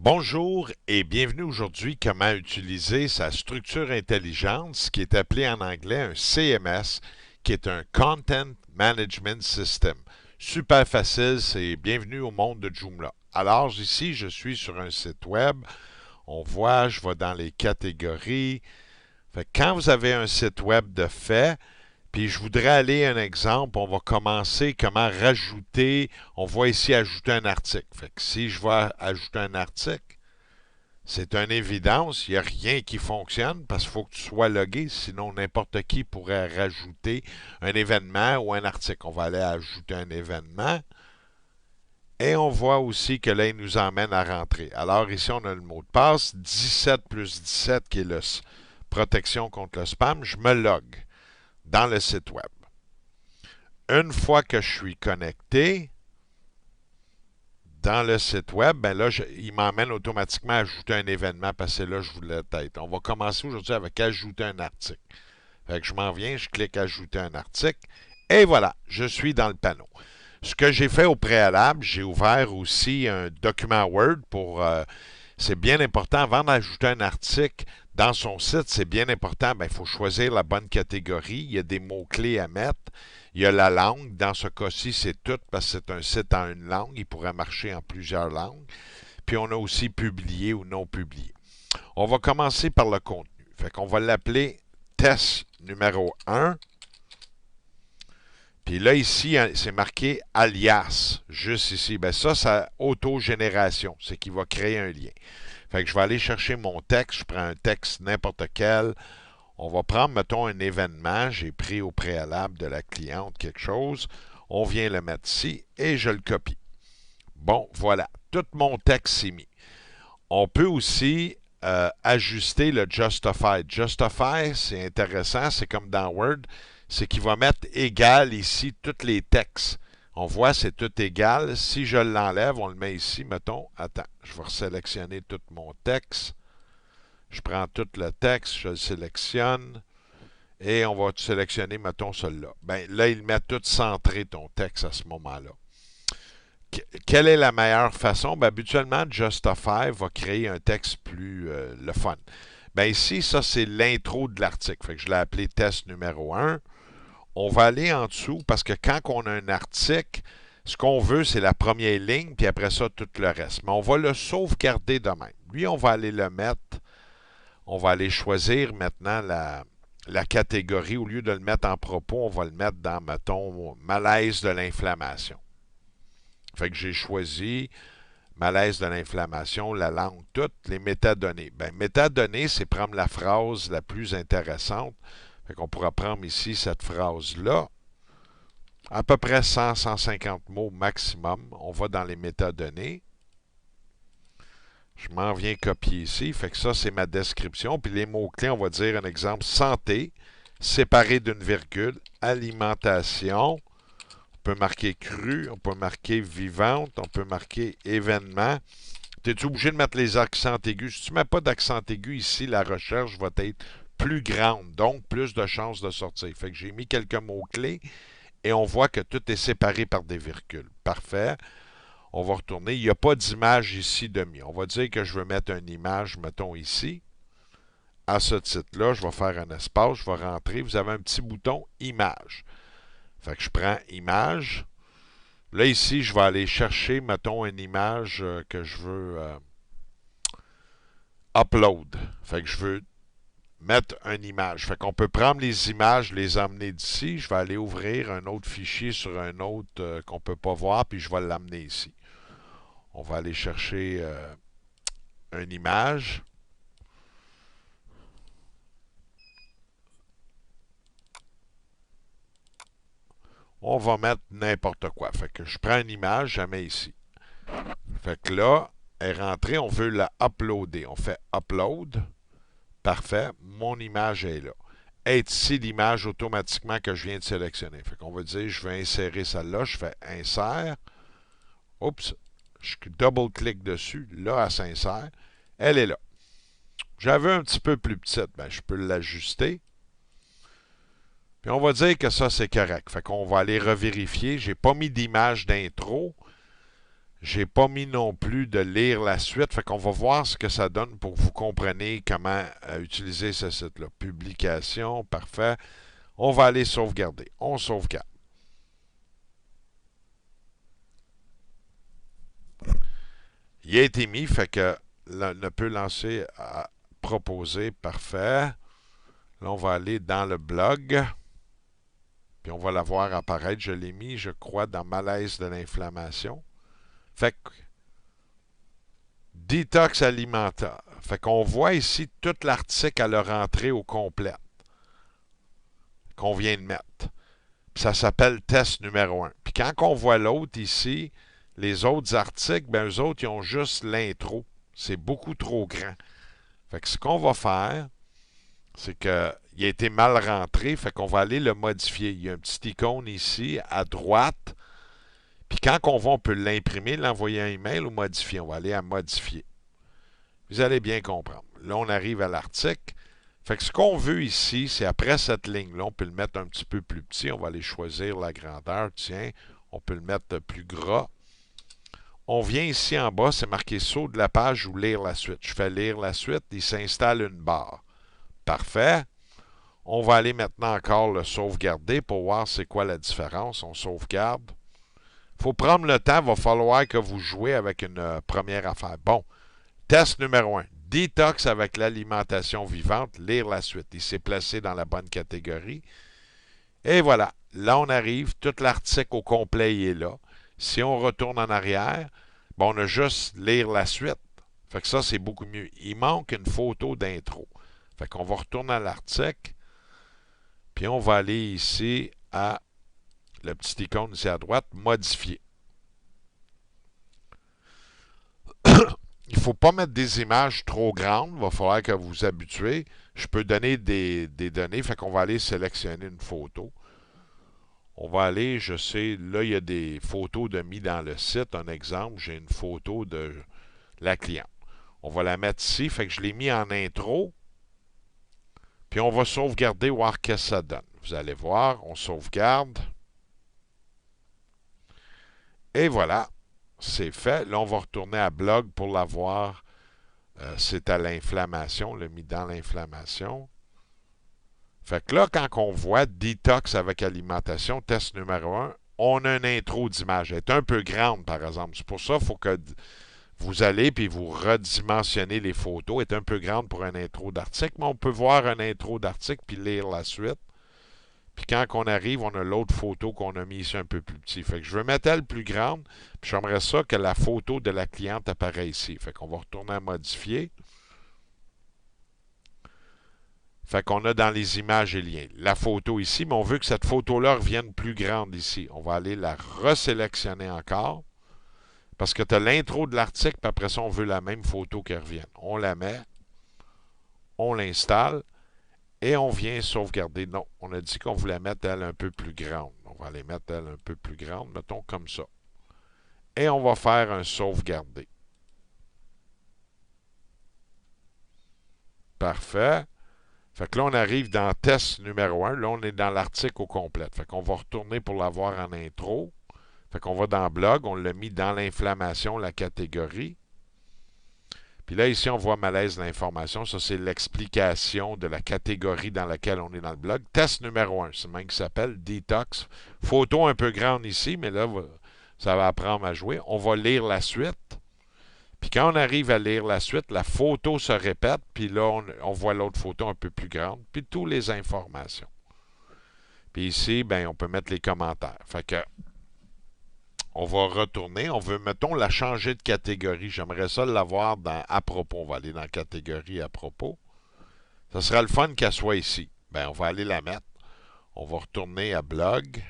Bonjour et bienvenue aujourd'hui comment utiliser sa structure intelligente, ce qui est appelé en anglais un CMS, qui est un Content Management System. Super facile, c'est bienvenue au monde de Joomla. Alors ici, je suis sur un site web. On voit, je vais dans les catégories. Fait que quand vous avez un site web de fait, puis je voudrais aller à un exemple, on va commencer comment rajouter, on voit ici ajouter un article. Fait que si je vais ajouter un article, c'est une évidence, il n'y a rien qui fonctionne parce qu'il faut que tu sois logué, sinon n'importe qui pourrait rajouter un événement ou un article. On va aller ajouter un événement et on voit aussi que là, il nous emmène à rentrer. Alors ici, on a le mot de passe, 17 plus 17 qui est la protection contre le spam. Je me logue dans le site web. Une fois que je suis connecté dans le site web, ben là, il m'emmène automatiquement à ajouter un événement parce que c'est là que je voulais être. On va commencer aujourd'hui avec ajouter un article. Fait que je m'en viens, je clique ajouter un article et voilà, je suis dans le panneau. Ce que j'ai fait au préalable, j'ai ouvert aussi un document Word pour c'est bien important, avant d'ajouter un article dans son site, c'est bien important, ben, il faut choisir la bonne catégorie. Il y a des mots-clés à mettre. Il y a la langue. Dans ce cas-ci, c'est tout parce que c'est un site en une langue. Il pourrait marcher en plusieurs langues. Puis on a aussi publié ou non publié. On va commencer par le contenu. Fait qu'on va l'appeler test numéro 1. Puis là, ici, c'est marqué alias, juste ici. Ben ça auto-génération. C'est qu'il va créer un lien. Fait que je vais aller chercher mon texte. Je prends un texte n'importe quel. On va prendre, mettons, un événement. J'ai pris au préalable de la cliente quelque chose. On vient le mettre ici et je le copie. Bon, voilà. Tout mon texte est mis. On peut aussi ajuster le Justify. Justify, c'est intéressant. C'est comme dans Word. C'est qu'il va mettre égal ici tous les textes. On voit, c'est tout égal. Si je l'enlève, on le met ici, mettons. Attends, je vais resélectionner tout mon texte. Je prends tout le texte, je le sélectionne et on va sélectionner, mettons, celui-là. Ben, là, il met tout centré ton texte à ce moment-là. Quelle est la meilleure façon? Ben, habituellement, Justify va créer un texte plus le fun. Ben, ici, ça, c'est l'intro de l'article. Fait que je l'ai appelé test numéro 1. On va aller en dessous parce que quand on a un article, ce qu'on veut, c'est la première ligne, puis après ça, tout le reste. Mais on va le sauvegarder de même. Lui, on va aller le mettre. On va aller choisir maintenant la catégorie. Au lieu de le mettre en propos, on va le mettre dans, mettons, malaise de l'inflammation. Fait que j'ai choisi malaise de l'inflammation, la langue, toutes les métadonnées. Ben, métadonnées, c'est prendre la phrase la plus intéressante. Fait qu'on pourra prendre ici cette phrase-là. À peu près 100-150 mots maximum. On va dans les métadonnées. Je m'en viens copier ici. Fait que ça, c'est ma description. Puis les mots-clés, on va dire un exemple santé, séparé d'une virgule, alimentation. On peut marquer cru, on peut marquer vivante, on peut marquer événement. Tu es obligé de mettre les accents aigus. Si tu ne mets pas d'accent aigu ici, la recherche va être plus grande, donc plus de chances de sortir. Fait que j'ai mis quelques mots-clés et on voit que tout est séparé par des virgules. Parfait. On va retourner. Il n'y a pas d'image ici de mis. On va dire que je veux mettre une image, mettons ici. À ce titre-là, je vais faire un espace, je vais rentrer. Vous avez un petit bouton image. Fait que je prends image. Là, ici, je vais aller chercher, mettons, une image que je veux upload. Fait que je veux mettre une image. Fait qu'on peut prendre les images, les emmener d'ici. Je vais aller ouvrir un autre fichier sur un autre qu'on ne peut pas voir, puis je vais l'amener ici. On va aller chercher une image. On va mettre n'importe quoi. Fait que je prends une image, je la mets ici. Fait que là, elle est rentrée, on veut la uploader. On fait upload. Parfait. Mon image est là. Est ici l'image automatiquement que je viens de sélectionner. Fait qu'on va dire, je vais insérer celle-là. Je fais insère. Oups. Je double-clique dessus. Là, elle s'insère. Elle est là. J'avais un petit peu plus petite. Ben, je peux l'ajuster. Puis on va dire que ça, c'est correct. Fait qu'on va aller revérifier. J'ai pas mis d'image d'intro. J'ai pas mis non plus de lire la suite. Fait qu'on va voir ce que ça donne pour que vous compreniez comment utiliser ce site-là. Publication, parfait. On va aller sauvegarder. On sauvegarde. Il a été mis, fait que ne peut lancer à proposer, parfait. Là, on va aller dans le blog, puis on va la voir apparaître. Je l'ai mis, je crois, dans malaise de l'inflammation. Fait que détox alimentaire. Fait qu'on voit ici tout l'article à leur entrée au complet qu'on vient de mettre. Puis ça s'appelle test numéro 1. Puis quand on voit l'autre ici, les autres articles, ben eux autres, ils ont juste l'intro. C'est beaucoup trop grand. Fait que ce qu'on va faire, c'est qu'il a été mal rentré, fait qu'on va aller le modifier. Il y a un petit icône ici à droite. Puis quand on va, on peut l'imprimer, l'envoyer un email ou modifier. On va aller à modifier. Vous allez bien comprendre. Là, on arrive à l'article. Fait que ce qu'on veut ici, c'est après cette ligne-là, on peut le mettre un petit peu plus petit. On va aller choisir la grandeur. Tiens, on peut le mettre plus gras. On vient ici en bas, c'est marqué saut de la page ou lire la suite. Je fais lire la suite, il s'installe une barre. Parfait. On va aller maintenant encore le sauvegarder pour voir c'est quoi la différence. On sauvegarde. Il faut prendre le temps, il va falloir que vous jouez avec une première affaire. Bon, test numéro 1. Détox avec l'alimentation vivante, lire la suite. Il s'est placé dans la bonne catégorie. Et voilà, là on arrive, tout l'article au complet il est là. Si on retourne en arrière, bon, on a juste lire la suite. Fait que ça, c'est beaucoup mieux. Il manque une photo d'intro. Fait qu'on va retourner à l'article. Puis on va aller ici à le petit icône ici à droite, modifier. Il ne faut pas mettre des images trop grandes. Il va falloir que vous vous habituez. Je peux donner des données. Fait qu'on va aller sélectionner une photo. On va aller, je sais, là, il y a des photos de mis dans le site. Un exemple, j'ai une photo de la cliente. On va la mettre ici. Fait que je l'ai mis en intro. Puis on va sauvegarder, voir qu'est-ce que ça donne. Vous allez voir, on sauvegarde. Et voilà, c'est fait. Là, on va retourner à blog pour la voir. C'est à l'inflammation, on l'a mis dans l'inflammation. Fait que là, quand on voit détox avec alimentation, test numéro 1, on a une intro d'image. Elle est un peu grande, par exemple. C'est pour ça qu'il faut que vous allez puis vous redimensionnez les photos. Elle est un peu grande pour un intro d'article, mais on peut voir un intro d'article puis lire la suite. Puis quand on arrive, on a l'autre photo qu'on a mis ici un peu plus petit. Fait que je veux mettre elle plus grande, puis j'aimerais ça que la photo de la cliente apparaisse ici. Fait qu'on va retourner à modifier. Fait qu'on a dans les images et liens la photo ici, mais on veut que cette photo-là revienne plus grande ici. On va aller la resélectionner encore, parce que tu as l'intro de l'article, puis après ça, on veut la même photo qui revienne. On la met, on l'installe, et on vient sauvegarder. Non, on a dit qu'on voulait mettre elle un peu plus grande. On va aller mettre elle un peu plus grande, mettons comme ça. Et on va faire un sauvegarder. Parfait. Fait que là, on arrive dans test numéro 1. Là, on est dans l'article au complet. Fait qu'on va retourner pour l'avoir en intro. Fait qu'on va dans blog. On l'a mis dans l'inflammation, la catégorie. Puis là, ici, on voit malaise de l'information. Ça, c'est l'explication de la catégorie dans laquelle on est dans le blog. Test numéro 1, c'est le même qui s'appelle Detox. Photo un peu grande ici, mais là, ça va apprendre à jouer. On va lire la suite. Puis quand on arrive à lire la suite, la photo se répète. Puis là, on voit l'autre photo un peu plus grande. Puis toutes les informations. Puis ici, ben, on peut mettre les commentaires. Fait que on va retourner. On veut, mettons, la changer de catégorie. J'aimerais ça l'avoir dans à propos. On va aller dans catégorie à propos. Ça sera le fun qu'elle soit ici. Ben, on va aller la mettre. On va retourner à blog.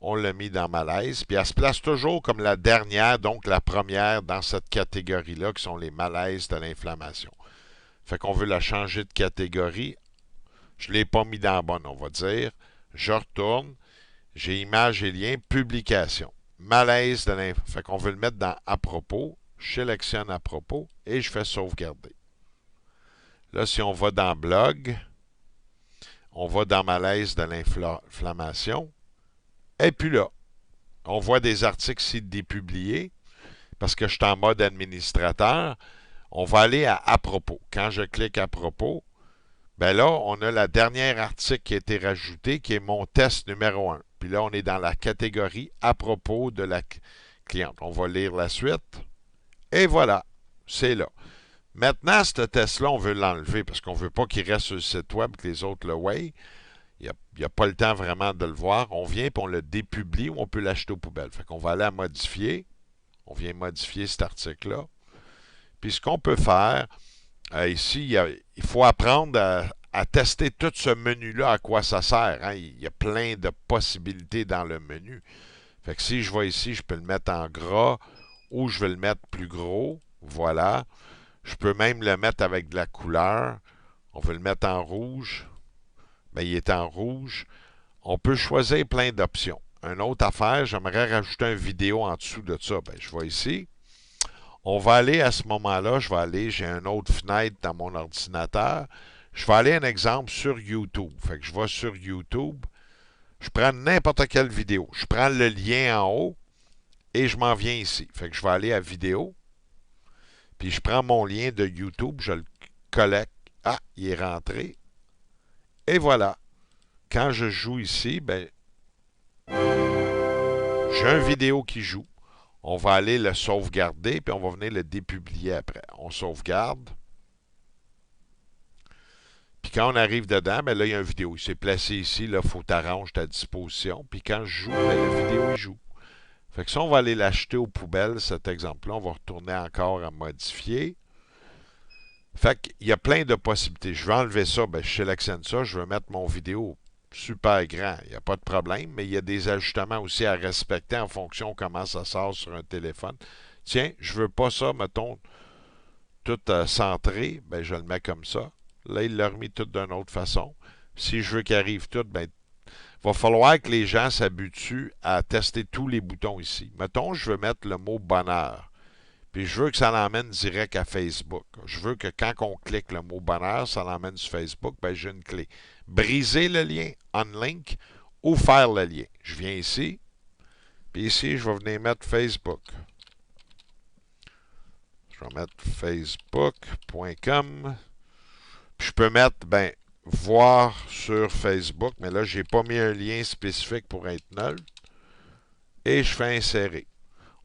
On l'a mis dans malaise. Puis elle se place toujours comme la dernière, donc la première dans cette catégorie-là, qui sont les malaises de l'inflammation. Fait qu'on veut la changer de catégorie. Je ne l'ai pas mis dans la bonne, on va dire. Je retourne. J'ai image et lien, publication. Malaise de l'info. Fait qu'on veut le mettre dans à propos. Je sélectionne à propos et je fais sauvegarder. Là, si on va dans blog, on va dans malaise de l'inflammation. Et puis là, on voit des articles ici dépubliés. parce que je suis en mode administrateur. On va aller à propos. Quand je clique à propos, ben là, on a la dernière article qui a été rajouté, qui est mon test numéro 1. Puis là, on est dans la catégorie à propos de la cliente. On va lire la suite. Et voilà, c'est là. Maintenant, ce test-là, on veut l'enlever parce qu'on ne veut pas qu'il reste sur le site web que les autres le voient. Il n'y a pas le temps vraiment de le voir. On vient et on le dépublie ou on peut l'acheter aux poubelles. Fait qu'on va aller à modifier. On vient modifier cet article-là. Puis ce qu'on peut faire, ici, il faut apprendre à tester tout ce menu-là, à quoi ça sert. Hein? Il y a plein de possibilités dans le menu. Fait que si je vais ici, je peux le mettre en gras ou je vais le mettre plus gros. Voilà. Je peux même le mettre avec de la couleur. On veut le mettre en rouge. Bien, il est en rouge. On peut choisir plein d'options. Une autre affaire, j'aimerais rajouter une vidéo en dessous de ça. Bien, je vais ici. On va aller à ce moment-là, j'ai une autre fenêtre dans mon ordinateur. Je vais aller un exemple sur YouTube. Fait que je vais sur YouTube. Je prends n'importe quelle vidéo. Je prends le lien en haut et je m'en viens ici. Fait que je vais aller à vidéo. Puis je prends mon lien de YouTube, je le collecte. Ah, il est rentré. Et voilà. Quand je joue ici, ben, j'ai une vidéo qui joue. On va aller le sauvegarder, puis on va venir le dépublier après. On sauvegarde. Puis quand on arrive dedans, ben là, il y a une vidéo. Il s'est placé ici. Là, il faut t'arranger ta disposition. Puis quand je joue, ben, la vidéo, il joue. Fait que ça, on va aller l'acheter aux poubelles, cet exemple-là. On va retourner encore à modifier. Fait qu'il y a plein de possibilités. Je vais enlever ça, ben, je sélectionne ça. Je vais mettre mon vidéo super grand. Il n'y a pas de problème, mais il y a des ajustements aussi à respecter en fonction de comment ça sort sur un téléphone. Tiens, je veux pas ça, mettons, tout centré, ben je le mets comme ça. Là, il l'a remis tout d'une autre façon. Si je veux qu'il arrive tout, ben il va falloir que les gens s'habituent à tester tous les boutons ici. Mettons, je veux mettre le mot bonheur. Puis je veux que ça l'emmène direct à Facebook. Je veux que quand on clique le mot bonheur, ça l'emmène sur Facebook. Ben, j'ai une clé. Briser le lien, unlink, ou faire le lien. Je viens ici. Puis ici, je vais venir mettre Facebook. Je vais mettre facebook.com. Puis je peux mettre, ben, voir sur Facebook. Mais là, je n'ai pas mis un lien spécifique pour être neutre. Et je fais insérer.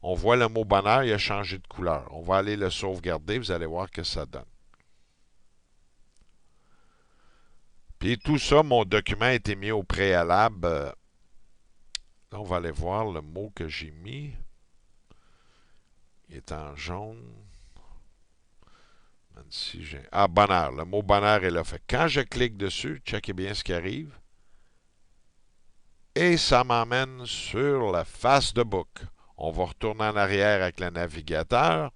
On voit le mot bonheur, il a changé de couleur. On va aller le sauvegarder, vous allez voir que ça donne. Puis tout ça, mon document a été mis au préalable. Là, on va aller voir le mot que j'ai mis. Il est en jaune. Bonheur. Le mot bonheur est là. Fait quand je clique dessus, checkez bien ce qui arrive. Et ça m'emmène sur la face de book. On va retourner en arrière avec le navigateur.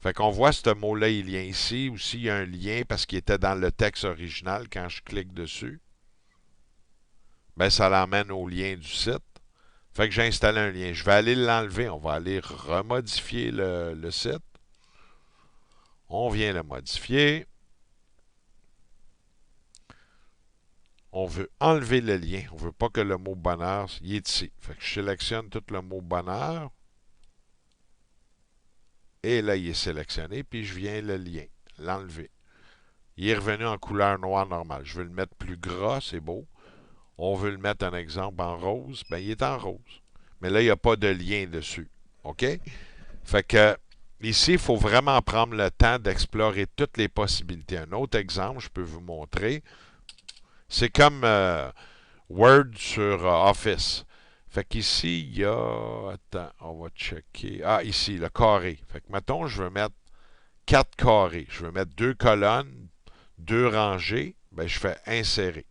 Fait qu'on voit ce mot-là, il vient ici. Aussi, il y a un lien parce qu'il était dans le texte original. Quand je clique dessus, ben, ça l'emmène au lien du site. Fait que j'ai installé un lien. Je vais aller l'enlever. On va aller remodifier le site. On vient le modifier. On veut enlever le lien. On ne veut pas que le mot bonheur, il est ici. Fait que je sélectionne tout le mot bonheur. Et là, il est sélectionné. Puis je viens le lien, l'enlever. Il est revenu en couleur noire normale. Je veux le mettre plus gras, c'est beau. On veut le mettre, un exemple, en rose. Ben, il est en rose. Mais là, il n'y a pas de lien dessus. OK? Fait que ici, il faut vraiment prendre le temps d'explorer toutes les possibilités. Un autre exemple, je peux vous montrer. C'est comme Word sur Office. Fait qu'ici, il y a... Attends, on va checker. Ah, ici, le carré. Fait que, mettons, je veux mettre 4 carrés. Je veux mettre 2 colonnes, 2 rangées. Ben, je fais insérer.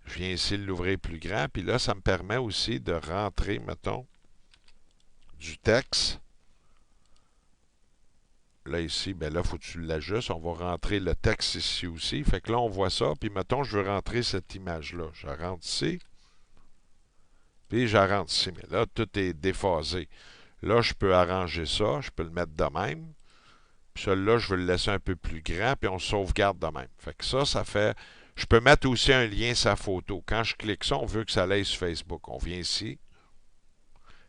Je viens ici l'ouvrir plus grand. Puis là, ça me permet aussi de rentrer, mettons, du texte. Là, ici, ben là, il faut que tu l'ajustes. On va rentrer le texte ici aussi. Fait que là, on voit ça. Puis, mettons, je veux rentrer cette image-là. Je rentre ici. Puis, je rentre ici. Mais là, tout est déphasé. Là, je peux arranger ça. Je peux le mettre de même. Puis, celui-là, je veux le laisser un peu plus grand. Puis, on sauvegarde de même. Fait que ça fait... Je peux mettre aussi un lien sa photo. Quand je clique ça, on veut que ça aille sur Facebook. On vient ici.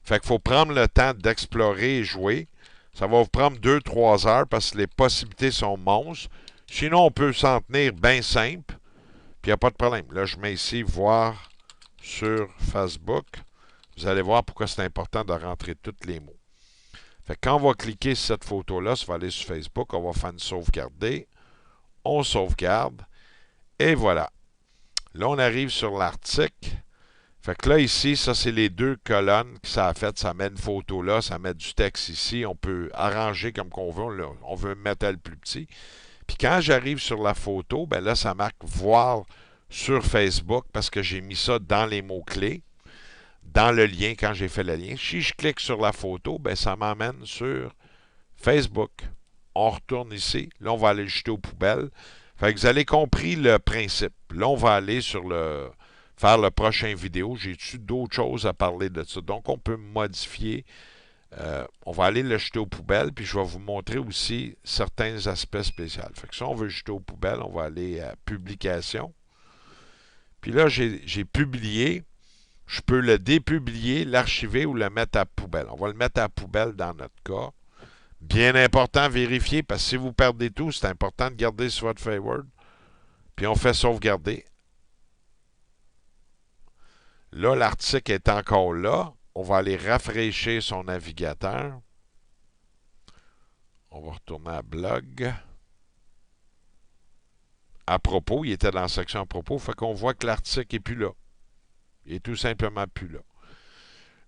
Fait qu'il faut prendre le temps d'explorer et jouer. Ça va vous prendre 2-3 heures parce que les possibilités sont monstres. Sinon, on peut s'en tenir bien simple, puis il n'y a pas de problème. Là, je mets ici voir sur Facebook. Vous allez voir pourquoi c'est important de rentrer tous les mots. Fait que quand on va cliquer sur cette photo-là, ça va aller sur Facebook, on va faire une sauvegarder. On sauvegarde. Et voilà. Là, on arrive sur l'article. Fait que là, ici, ça, c'est les deux colonnes que ça a fait. Ça met une photo là, ça met du texte ici. On peut arranger comme qu'on veut. Là, on veut mettre le plus petit. Puis quand j'arrive sur la photo, ben là, ça marque voir sur Facebook parce que j'ai mis ça dans les mots-clés, dans le lien quand j'ai fait le lien. Si je clique sur la photo, ben ça m'emmène sur Facebook. On retourne ici. Là, on va aller le jeter aux poubelles. Fait que vous avez compris le principe. Là, on va aller sur le faire le prochain vidéo. J'ai-tu d'autres choses à parler de ça? Donc, on peut modifier. On va aller le jeter aux poubelles, puis je vais vous montrer aussi certains aspects spéciaux. Fait que si on veut le jeter aux poubelles, on va aller à Publication. Puis là, j'ai publié. Je peux le dépublier, l'archiver ou le mettre à poubelle. On va le mettre à poubelle dans notre cas. Bien important, vérifier, parce que si vous perdez tout, c'est important de garder sur votre Favorite. Puis on fait sauvegarder. Là, l'article est encore là. On va aller rafraîchir son navigateur. On va retourner à blog. À propos, il était dans la section à propos. Fait qu'on voit que l'article n'est plus là. Il est tout simplement plus là.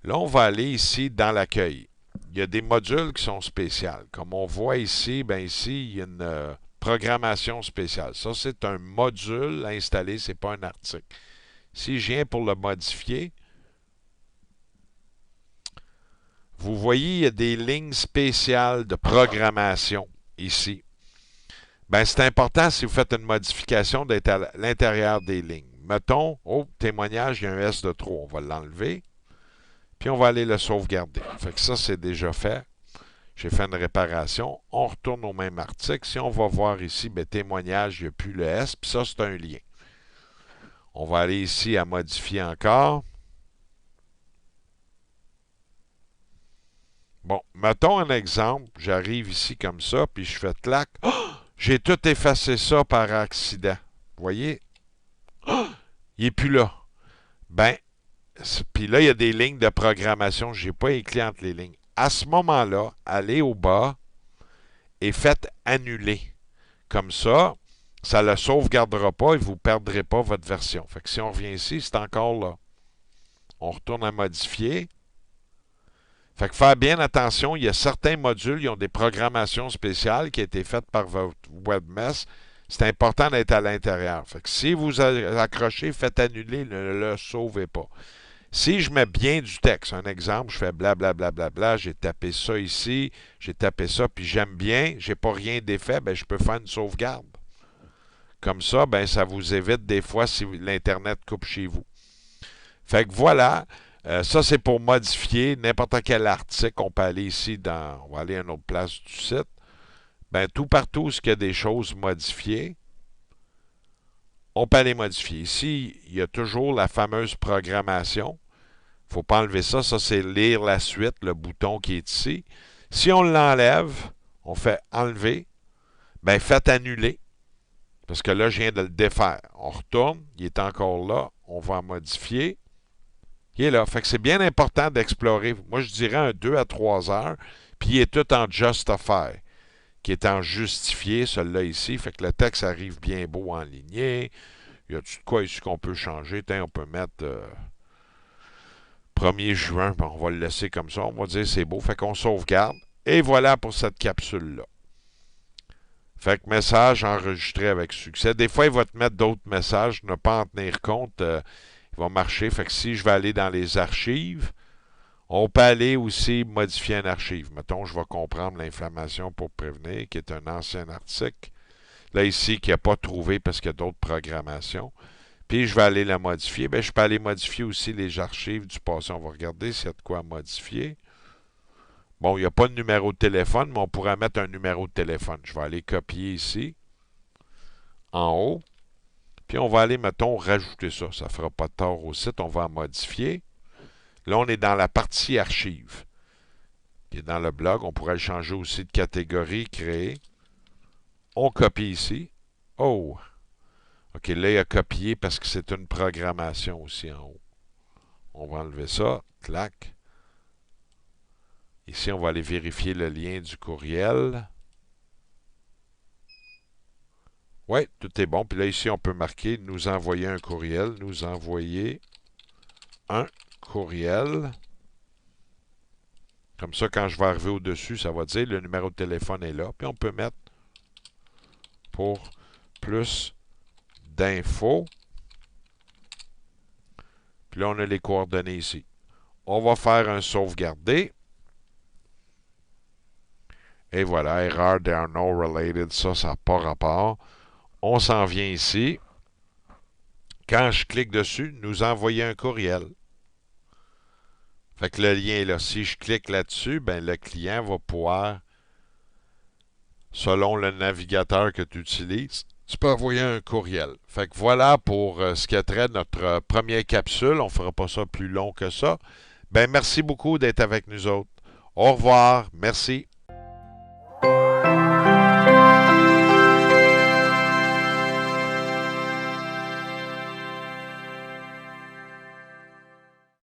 Là, on va aller ici dans l'accueil. Il y a des modules qui sont spéciaux. Comme on voit ici, ben ici, il y a une programmation spéciale. Ça, c'est un module installé, ce n'est pas un article. Si je viens pour le modifier, vous voyez, il y a des lignes spéciales de programmation ici. Ben, c'est important si vous faites une modification d'être à l'intérieur des lignes. Mettons, oh, témoignage, il y a un S de trop. On va l'enlever. Puis on va aller le sauvegarder. Fait que ça, c'est déjà fait. J'ai fait une réparation. On retourne au même article. Si on va voir ici, ben, témoignage, il n'y a plus le S. Puis ça, c'est un lien. On va aller ici à modifier encore. Bon, mettons un exemple. J'arrive ici comme ça, puis je fais clac. Oh! J'ai tout effacé ça par accident. Vous voyez? Oh! Il n'est plus là. Ben, puis là, il y a des lignes de programmation. Je n'ai pas écrit entre les lignes. À ce moment-là, allez au bas et faites annuler. Comme ça ne le sauvegardera pas et vous ne perdrez pas votre version. Fait que si on revient ici, c'est encore là. On retourne à modifier. Fait que faire bien attention, il y a certains modules, ils ont des programmations spéciales qui ont été faites par votre webmess. C'est important d'être à l'intérieur. Fait que si vous accrochez, faites annuler, ne le sauvez pas. Si je mets bien du texte, un exemple, je fais blablabla, bla, bla, bla, j'ai tapé ça ici, j'ai tapé ça, puis j'aime bien, j'ai pas rien d'effet, ben je peux faire une sauvegarde. Comme ça, ben ça vous évite des fois si l'Internet coupe chez vous. Fait que voilà, ça c'est pour modifier n'importe quel article. On peut aller ici on va aller à une autre place du site. Ben tout partout où il y a des choses modifiées, on peut aller modifier. Ici, il y a toujours la fameuse programmation. Il ne faut pas enlever ça. Ça, c'est lire la suite, le bouton qui est ici. Si on l'enlève, on fait enlever, ben faites annuler. Parce que là, je viens de le défaire. On retourne, il est encore là. On va en modifier. Il est là. Fait que c'est bien important d'explorer. Moi, je dirais un 2 à 3 heures. Puis il est tout en justify, qui est en justifié, celui-là ici. Fait que le texte arrive bien beau en lignée. Y a-tu de quoi ici qu'on peut changer? Tiens, on peut mettre 1er juin. Ben, on va le laisser comme ça. On va dire c'est beau. Fait qu'on sauvegarde. Et voilà pour cette capsule-là. Fait que message enregistré avec succès. Des fois, il va te mettre d'autres messages. Ne pas en tenir compte. Il va marcher. Fait que si je vais aller dans les archives, on peut aller aussi modifier un archive. Mettons, je vais comprendre l'inflammation pour prévenir, qui est un ancien article. Là, ici, qui n'a pas trouvé parce qu'il y a d'autres programmations. Puis, je vais aller la modifier. Bien, je peux aller modifier aussi les archives du passé. On va regarder s'il y a de quoi modifier. Bon, il n'y a pas de numéro de téléphone, mais on pourrait mettre un numéro de téléphone. Je vais aller copier ici, en haut. Puis, on va aller, mettons, rajouter ça. Ça ne fera pas de tort au site. On va en modifier. Là, on est dans la partie archive qui est dans le blog. On pourrait le changer aussi de catégorie, créer. On copie ici. Oh! OK, là, il a copié parce que c'est une programmation aussi en haut. On va enlever ça. Clac. Ici, on va aller vérifier le lien du courriel. Oui, tout est bon. Puis là, ici, on peut marquer nous envoyer un courriel. Nous envoyer un courriel. Comme ça, quand je vais arriver au-dessus, ça va dire le numéro de téléphone est là. Puis on peut mettre pour plus d'infos. Puis là, on a les coordonnées ici. On va faire un sauvegarder. Et voilà, erreur, they are no related. Ça n'a pas rapport. On s'en vient ici. Quand je clique dessus, nous envoyer un courriel. Fait que le lien est là. Si je clique là-dessus, ben le client va pouvoir, selon le navigateur que tu utilises, tu peux envoyer un courriel. Fait que voilà pour ce qui a trait de notre première capsule. On ne fera pas ça plus long que ça. Ben merci beaucoup d'être avec nous autres. Au revoir. Merci.